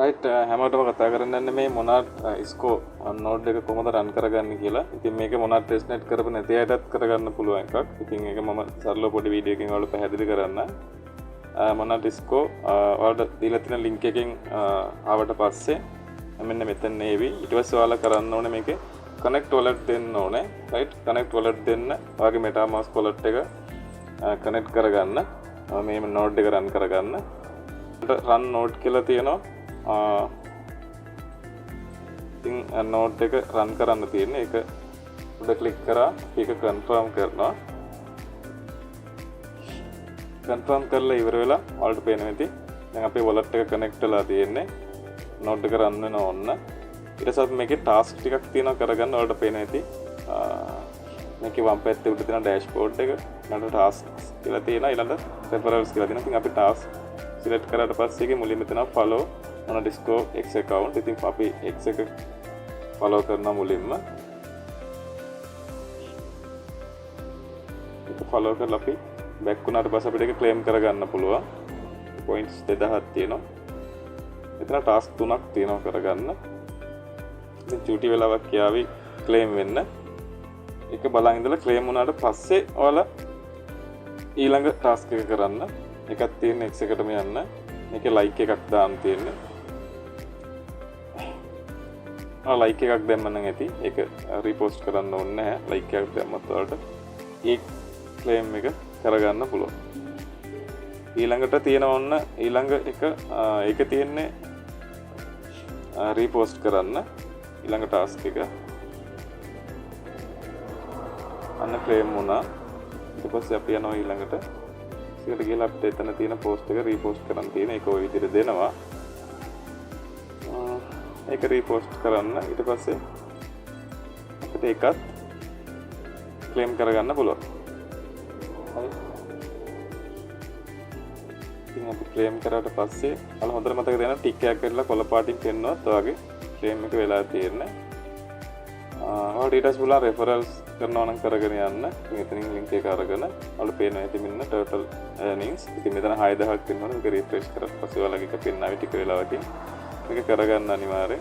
Right හැමෝටම කතා කරන්න යන්නේ මේ මොනාඩ් ඉස්කෝ නෝඩ් එක කොහොමද රන් කරගන්නේ කියලා. ඉතින් මේක මොනාඩ් ටෙස්ට්නෙට් කරපු නැති අයටත් කරගන්න පුළුවන් එකක්. ඉතින් ඒක මම සරල පොඩි වීඩියෝ එකකින් ඔයාලට පැහැදිලි කරන්න. මොනාඩ් ඉස්කෝ ඔයාලට දීලා තියෙන ලින්ක් එකෙන් ආවට පස්සේ මෙන්න මෙතන නේවි. ඊට පස්සේ ඔයාලා කරන්න ඕනේ මේකේ කනෙක්ට් වොලට් දෙන්න ඕනේ. රයිට් කනෙක්ට් වොලට් දෙන්න. ඔයාගේ MetaMask වොලට් එක කනෙක්ට් කරගන්න. මේ නෝඩ් එක රන් කරගන්න. රන් නෝඩ් කියලා තියෙනවා. ඉතින් නෝඩ් එක රන් කරන්න තියෙන්නේ ඒක උඩ ක්ලික් කරා ඒක කන්ෆර්ම් කරනවා. කන්ෆර්ම් කරලා ඉවර වෙලා ඔයාලට පේනවා ඇති දැන් අපේ වොලට් එක කනෙක්ට් වෙලා තියෙන්නේ. නෝඩ් එක රන් වෙනවා ඔන්න. ඊට පස්සේ මේකේ ටාස්ක් ටිකක් තියෙනවා කරගන්න ඔයාලට පේනවා ඇති. මේකේ වම් පැත්තේ උඩ තියෙන ඩෑෂ්බෝඩ් එක ඊළඟට ටාස්ක්ස් කියලා තියෙනවා ඊළඟට රෙෆරල්ස් කියලා තියෙනවා. ඉතින් අපි ටාස්ක් සිලෙක්ට් කරාට පස්සේ ඒකේ මුලින්ම තියෙනවා follow on Disco X account. ඉතින් අපි X එක follow කරනවා මුලින්ම. ඒක follow කරලා අපි back වුණාට පස්සේ අපිට ඒක claim කරගන්න පුළුවන්. points 2000ක් තියෙනවා. එතන task 3ක් තියෙනවා කරගන්න. ඉතින් චූටි වෙලාවක් කියාවි claim වෙන්න. ඒක බලන් ඉඳලා claim වුණාට පස්සේ ඔයාලා ඊළඟ task එක කරන්න. එකක් තියෙන X එකටම යන්න. මේකේ like එකක් දාන්න තියෙන්නේ. like එකක් දැම්ම නම් ඇති. ඒක රීපෝස්ට් කරන්න ඕනේ නැහැ. like එකක් දැම්මත් වලට ඒ claim එක කරගන්න පුළුවන්. ඊළඟට තියෙන ඕන්න ඊළඟ එක ඒක තියෙන්නේ රීපෝස්ට් කරන්න. ඊළඟ task එක අන්න claim වුණා. ඊට පස්සේ අපි යනවා ඊළඟට. ඒකට ගිහලා අපිට එතන තියෙන post එක රීපෝස්ට් කරන්න තියෙන. ඒක ওই විදිහට දෙනවා. ඒක රීපෝස්ට් කරන්න ඊට පස්සේ අපිට ඒකත් ක්ලේම් කරගන්න පුළුවන්. හරි. ඉතින් අපි ක්ලේම් කරාට පස්සේ අර හොඳට මතක තියාගන්න ටික් එකක් කරලා කොළ පාටින් පෙන්නනොත් ඔයාගේ ක්ලේම් එක වෙලා තියෙන්නේ. ඔයාලට ඊට පස්සේ පුළුවන් රෙෆරල්ස් කරනවා නම් කරගෙන යන්න. ඉතින් එතනින් ලින්ක් එක අරගෙන ඔයාලට පේනවා ඉතින් මෙන්න total earnings. ඉතින් මෙතන 6000ක් තියෙනවා. මේක රිෆ්‍රෙෂ් කරලා පස්සේ ඔයාලගේ එක පෙන්නාවි ටික වෙලාවකින්. මේක කරගන්න අනිවාර්යෙන්.